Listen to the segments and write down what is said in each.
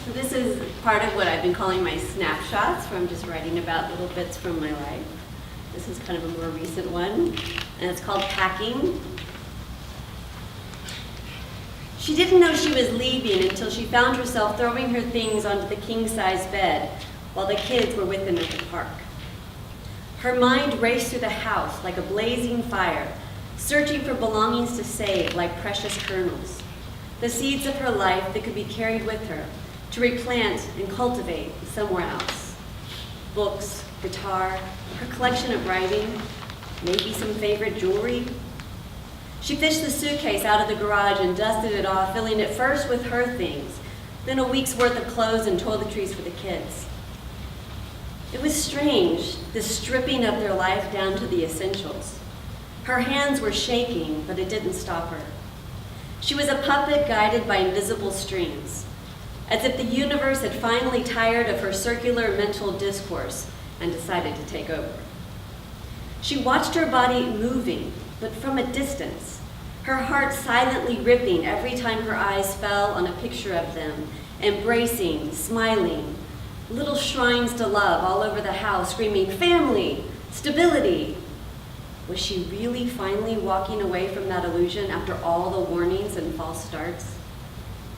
So this is part of what I've been calling my snapshots, where I'm just writing about little bits from my life. This is kind of a more recent one, and it's called Packing. She didn't know she was leaving until she found herself throwing her things onto the king-size bed while the kids were with them at the park. Her mind raced through the house like a blazing fire, searching for belongings to save like precious kernels, the seeds of her life that could be carried with her, to replant and cultivate somewhere else. Books, guitar, her collection of writing, maybe some favorite jewelry. She fished the suitcase out of the garage and dusted it off, filling it first with her things, then a week's worth of clothes and toiletries for the kids. It was strange, this stripping of their life down to the essentials. Her hands were shaking, but it didn't stop her. She was a puppet guided by invisible strings, as if the universe had finally tired of her circular mental discourse and decided to take over. She watched her body moving, but from a distance, her heart silently ripping every time her eyes fell on a picture of them, embracing, smiling, little shrines to love all over the house, screaming, "Family, stability." Was she really finally walking away from that illusion after all the warnings and false starts?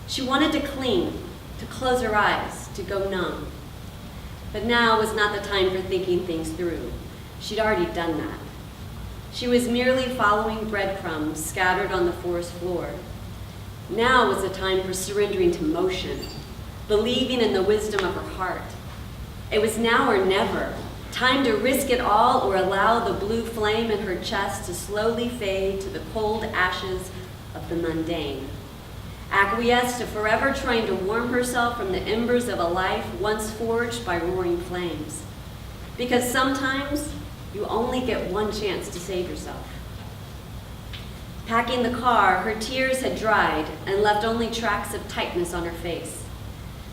She wanted to cling, to close her eyes, to go numb. But now was not the time for thinking things through. She'd already done that. She was merely following breadcrumbs scattered on the forest floor. Now was the time for surrendering to motion, believing in the wisdom of her heart. It was now or never, time to risk it all or allow the blue flame in her chest to slowly fade to the cold ashes of the mundane. Acquiesce to forever trying to warm herself from the embers of a life once forged by roaring flames. Because sometimes you only get one chance to save yourself. Packing the car, her tears had dried and left only tracks of tightness on her face.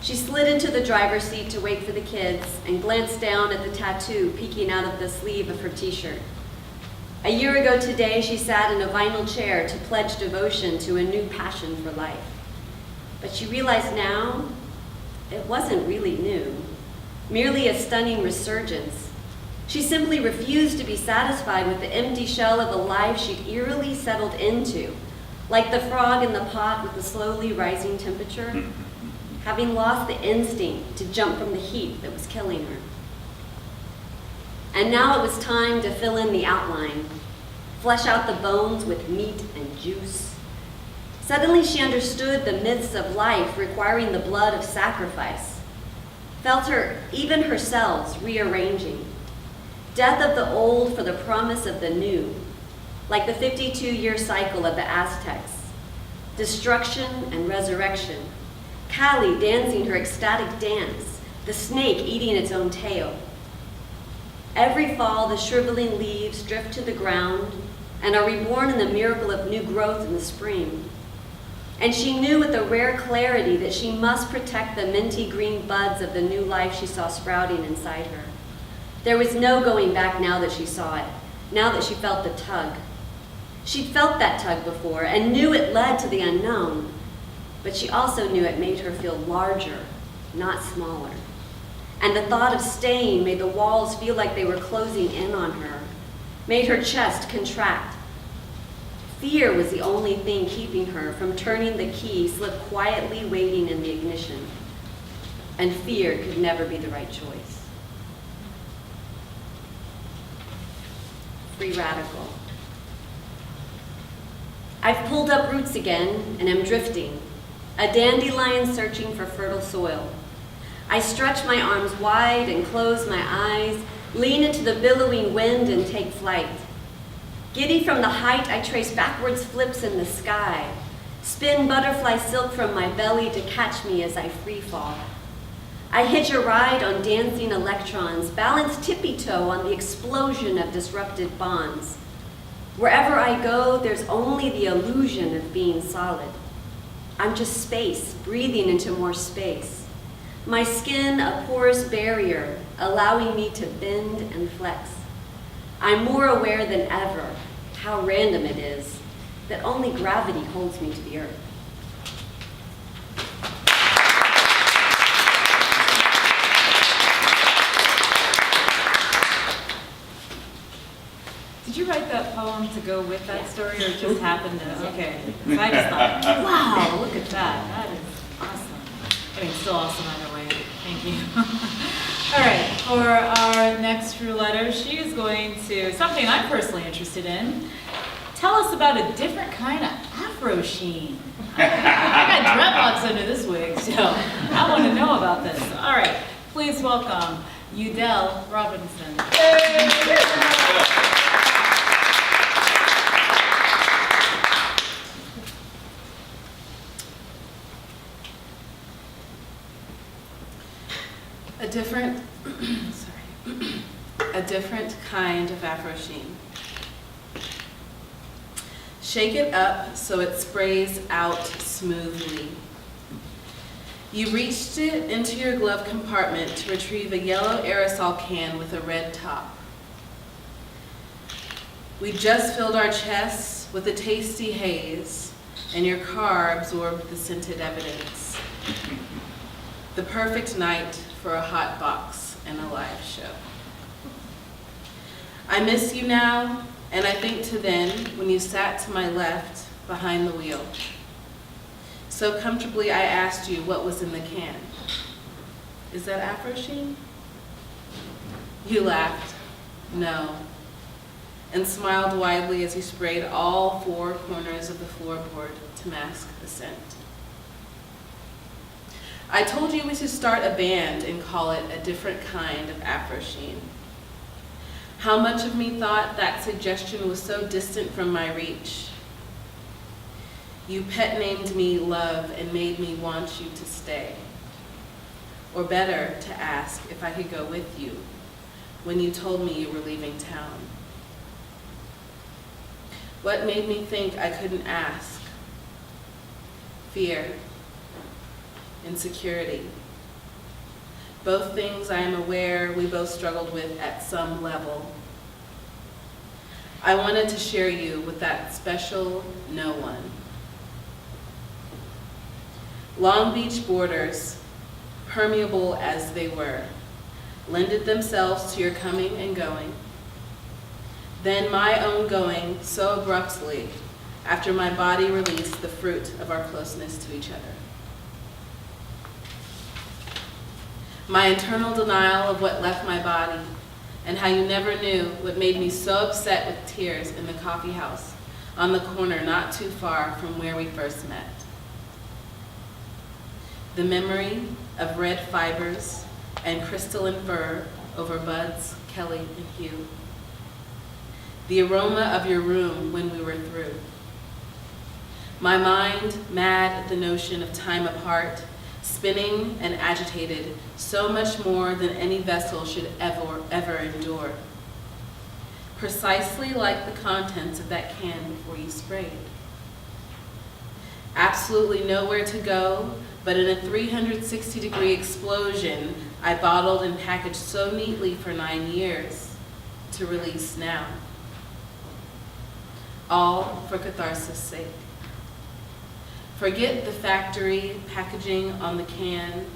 She slid into the driver's seat to wait for the kids and glanced down at the tattoo peeking out of the sleeve of her t-shirt. A year ago today, she sat in a vinyl chair to pledge devotion to a new passion for life. But she realized now it wasn't really new, merely a stunning resurgence. She simply refused to be satisfied with the empty shell of a life she'd eerily settled into, like the frog in the pot with the slowly rising temperature, having lost the instinct to jump from the heat that was killing her. And now it was time to fill in the outline, flesh out the bones with meat and juice. Suddenly she understood the myths of life requiring the blood of sacrifice, felt her, even her cells, rearranging. Death of the old for the promise of the new, like the 52-year cycle of the Aztecs. Destruction and resurrection. Kali dancing her ecstatic dance, the snake eating its own tail. Every fall, the shriveling leaves drift to the ground and are reborn in the miracle of new growth in the spring. And she knew with a rare clarity that she must protect the minty green buds of the new life she saw sprouting inside her. There was no going back now that she saw it, now that she felt the tug. She'd felt that tug before and knew it led to the unknown, but she also knew it made her feel larger, not smaller. And the thought of staying made the walls feel like they were closing in on her, made her chest contract. Fear was the only thing keeping her from turning the key, slip quietly waiting in the ignition. And fear could never be the right choice. Free radical. I've pulled up roots again and am drifting, a dandelion searching for fertile soil. I stretch my arms wide and close my eyes, lean into the billowing wind and take flight. Giddy from the height, I trace backwards flips in the sky, spin butterfly silk from my belly to catch me as I free fall. I hitch a ride on dancing electrons, balance tippy-toe on the explosion of disrupted bonds. Wherever I go, there's only the illusion of being solid. I'm just space, breathing into more space. My skin a porous barrier, allowing me to bend and flex. I'm more aware than ever how random it is that only gravity holds me to the earth. poem to go with that story, or it just happened to, okay. So I just thought, wow, look at that. That is awesome. I mean, still awesome either way. Thank you. All right, for our next rouletter, she is going to, something I'm personally interested in, tell us about a different kind of afro sheen. I got dreadlocks under this wig, so I want to know about this. All right, please welcome Udelle Robinson. A different kind of afro sheen. Shake it up so it sprays out smoothly. You reached it into your glove compartment to retrieve a yellow aerosol can with a red top. We just filled our chests with a tasty haze, and your car absorbed the scented evidence. The perfect night for a hot box and a live show. I miss you now, and I think to then when you sat to my left behind the wheel. So comfortably I asked you what was in the can. Is that afro sheen? You laughed, no, and smiled widely as you sprayed all four corners of the floorboard to mask the scent. I told you we should start a band and call it a different kind of afro sheen. How much of me thought that suggestion was so distant from my reach? You pet named me Love and made me want you to stay. Or better, to ask if I could go with you when you told me you were leaving town. What made me think I couldn't ask? Fear, insecurity. Both things I am aware we both struggled with at some level. I wanted to share you with that special no one. Long Beach borders, permeable as they were, lended themselves to your coming and going. Then my own going so abruptly after my body released the fruit of our closeness to each other. My internal denial of what left my body, and how you never knew what made me so upset with tears in the coffee house on the corner not too far from where we first met. The memory of red fibers and crystalline fur over Buds, Kelly, and Hugh. The aroma of your room when we were through. My mind mad at the notion of time apart, spinning and agitated so much more than any vessel should ever endure. Precisely like the contents of that can before you sprayed. Absolutely nowhere to go, but in a 360-degree explosion I bottled and packaged so neatly for 9 years to release now. All for catharsis' sake. Forget the factory packaging on the can.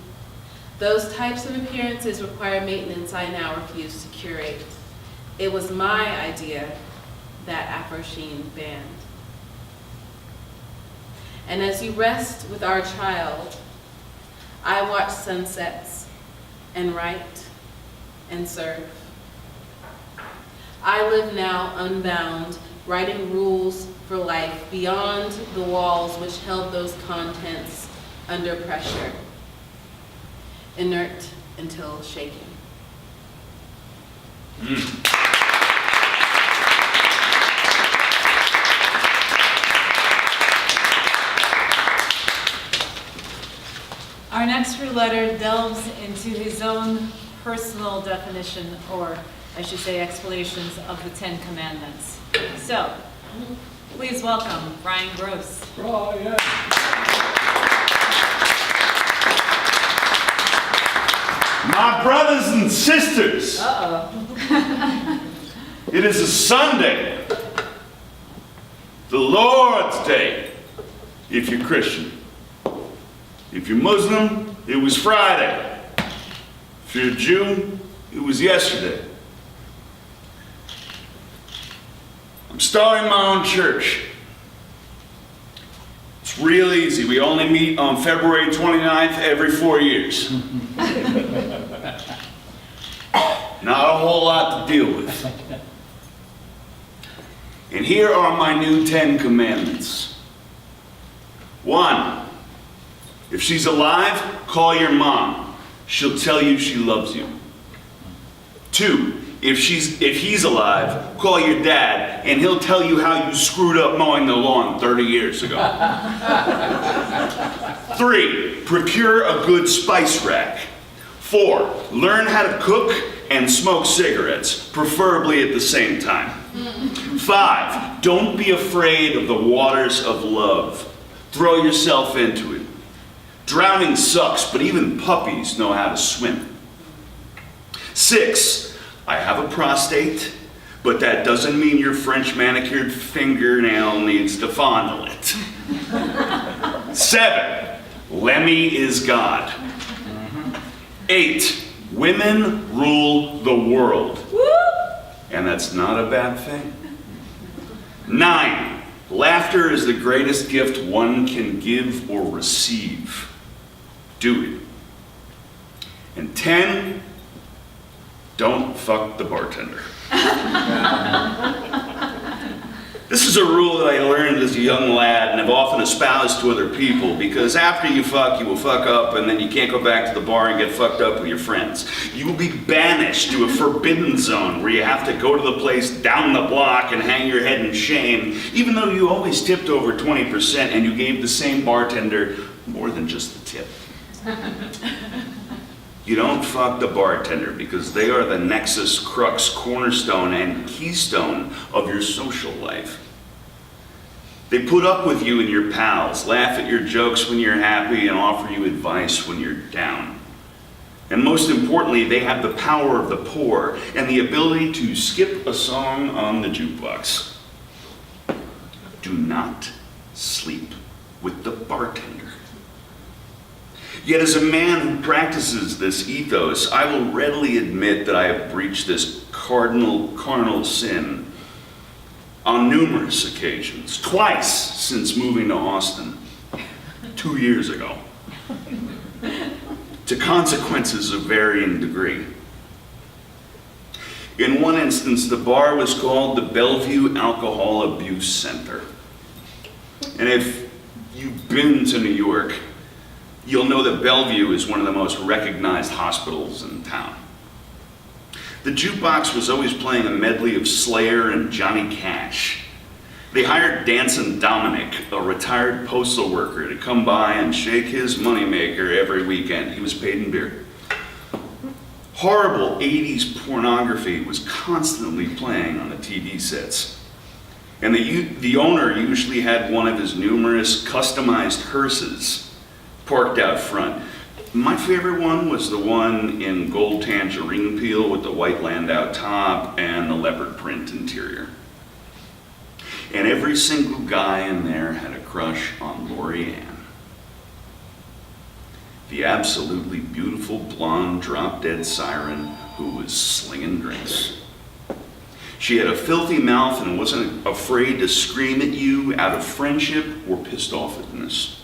Those types of appearances require maintenance I now refuse to curate. It was my idea, that Afro Sheen band. And as you rest with our child, I watch sunsets and write and serve. I live now unbound, writing rules for life beyond the walls which held those contents under pressure, inert until shaken. Our next rouletter delves into his own personal definition, or I should say explanations, of the 10 Commandments. So, please welcome Brian Grosz. Oh, yeah. My brothers and sisters, it is a Sunday, the Lord's Day, if you're Christian. If you're Muslim, it was Friday. If you're a Jew, it was yesterday. I'm I'm starting my own church. It's real easy. We only meet on February 29th every 4 years. Not a whole lot to deal with. And here are my new 10 commandments. 1, if she's alive, call your mom. She'll tell you she loves you. 2, if he's alive, call your dad, and he'll tell you how you screwed up mowing the lawn 30 years ago. 3, procure a good spice rack. 4, learn how to cook and smoke cigarettes, preferably at the same time. 5, don't be afraid of the waters of love. Throw yourself into it. Drowning sucks, but even puppies know how to swim. 6, I have a prostate, but that doesn't mean your French manicured fingernail needs to fondle it. 7, Lemmy is God. 8, women rule the world. And that's not a bad thing. 9, laughter is the greatest gift one can give or receive. Do it. And 10, don't fuck the bartender. This is a rule that I learned as a young lad and have often espoused to other people, because after you fuck, you will fuck up, and then you can't go back to the bar and get fucked up with your friends. You will be banished to a forbidden zone where you have to go to the place down the block and hang your head in shame, even though you always tipped over 20% and you gave the same bartender more than just the tip. You don't fuck the bartender, because they are the nexus, crux, cornerstone, and keystone of your social life. They put up with you and your pals, laugh at your jokes when you're happy, and offer you advice when you're down. And most importantly, they have the power of the poor and the ability to skip a song on the jukebox. Do not sleep with the bartender. Yet as a man who practices this ethos, I will readily admit that I have breached this cardinal carnal sin on numerous occasions, twice since moving to Austin 2 years ago, to consequences of varying degree. In one instance, the bar was called the Bellevue Alcohol Abuse Center. And if you've been to New York, you'll know that Bellevue is one of the most recognized hospitals in town. The jukebox was always playing a medley of Slayer and Johnny Cash. They hired Dancin' Dominic, a retired postal worker, to come by and shake his moneymaker every weekend. He was paid in beer. Horrible 80s pornography was constantly playing on the TV sets. And the owner usually had one of his numerous customized hearses parked out front. My favorite one was the one in gold tangerine peel with the white Landau top and the leopard print interior. And every single guy in there had a crush on Lori Ann, the absolutely beautiful blonde drop-dead siren who was slinging drinks. She had a filthy mouth and wasn't afraid to scream at you out of friendship or pissed offedness.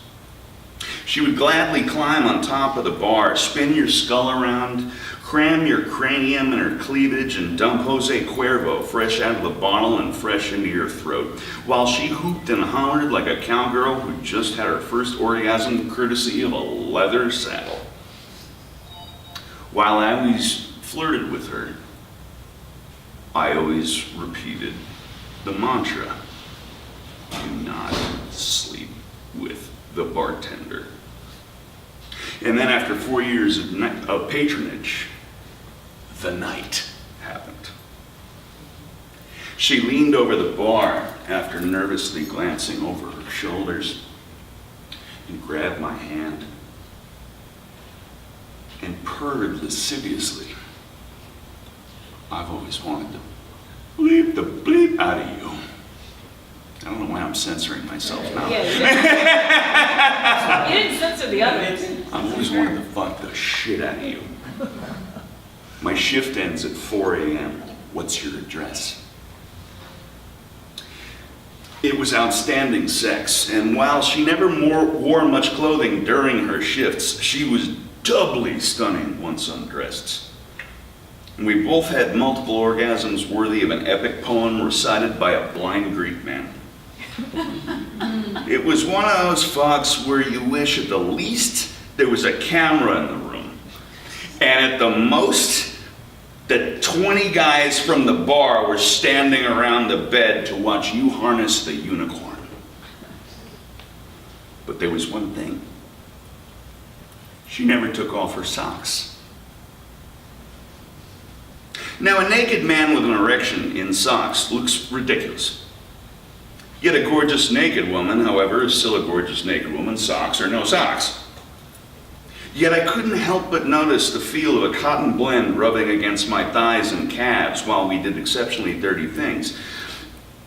She would gladly climb on top of the bar, spin your skull around, cram your cranium in her cleavage, and dump Jose Cuervo fresh out of the bottle and fresh into your throat, while she hooped and hollered like a cowgirl who just had her first orgasm courtesy of a leather saddle. While I always flirted with her, I always repeated the mantra, do not sleep with the bartender. And then after 4 years of patronage, the night happened. She leaned over the bar after nervously glancing over her shoulders and grabbed my hand and purred lasciviously. I've always wanted to bleep the bleep out of you. I don't know why I'm censoring myself now. Yeah, you didn't censor the others. I've always wanted to fuck the shit out of you. My shift ends at 4 a.m. What's your address? It was outstanding sex, and while she never wore much clothing during her shifts, she was doubly stunning once undressed. And we both had multiple orgasms worthy of an epic poem recited by a blind Greek man. It was one of those fucks where you wish at the least there was a camera in the room, and at the most that 20 guys from the bar were standing around the bed to watch you harness the unicorn. But there was one thing. She never took off her socks. Now, a naked man with an erection in socks looks ridiculous. Yet a gorgeous naked woman, however, is still a gorgeous naked woman, socks or no socks. Yet I couldn't help but notice the feel of a cotton blend rubbing against my thighs and calves while we did exceptionally dirty things.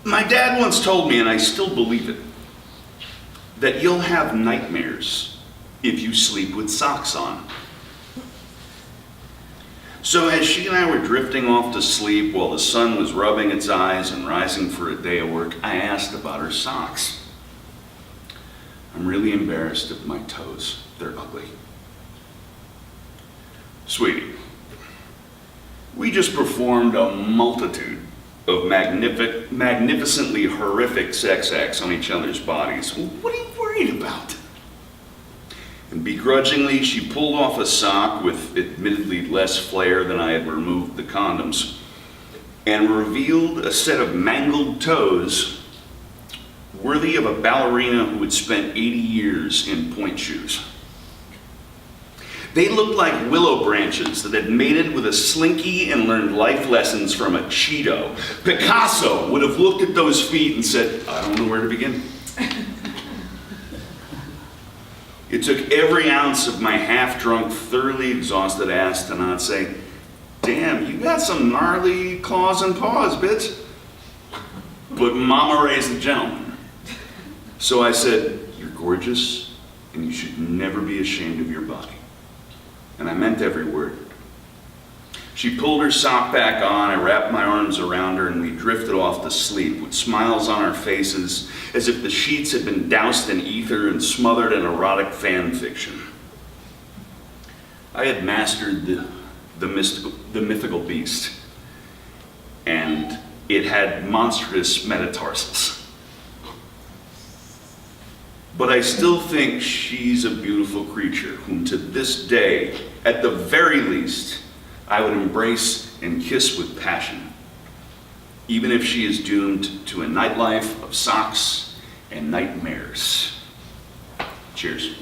My dad once told me, and I still believe it, that you'll have nightmares if you sleep with socks on. So as she and I were drifting off to sleep while the sun was rubbing its eyes and rising for a day of work, I asked about her socks. I'm really embarrassed of my toes. They're ugly. Sweetie, we just performed a multitude of magnificently horrific sex acts on each other's bodies. What are you worried about? And begrudgingly, she pulled off a sock with admittedly less flair than I had removed the condoms, and revealed a set of mangled toes worthy of a ballerina who had spent 80 years in pointe shoes. They looked like willow branches that had mated with a slinky and learned life lessons from a Cheeto. Picasso would have looked at those feet and said, I don't know where to begin. It took every ounce of my half-drunk, thoroughly exhausted ass to not say, damn, you got some gnarly claws and paws, bitch. But mama raised a gentleman. So I said, you're gorgeous, and you should never be ashamed of your body. And I meant every word. She pulled her sock back on, I wrapped my arms around her, and we drifted off to sleep with smiles on our faces as if the sheets had been doused in ether and smothered in erotic fan fiction. I had mastered the mythical beast, and it had monstrous metatarsals. But I still think she's a beautiful creature whom to this day, at the very least, I would embrace and kiss with passion, even if she is doomed to a nightlife of socks and nightmares. Cheers.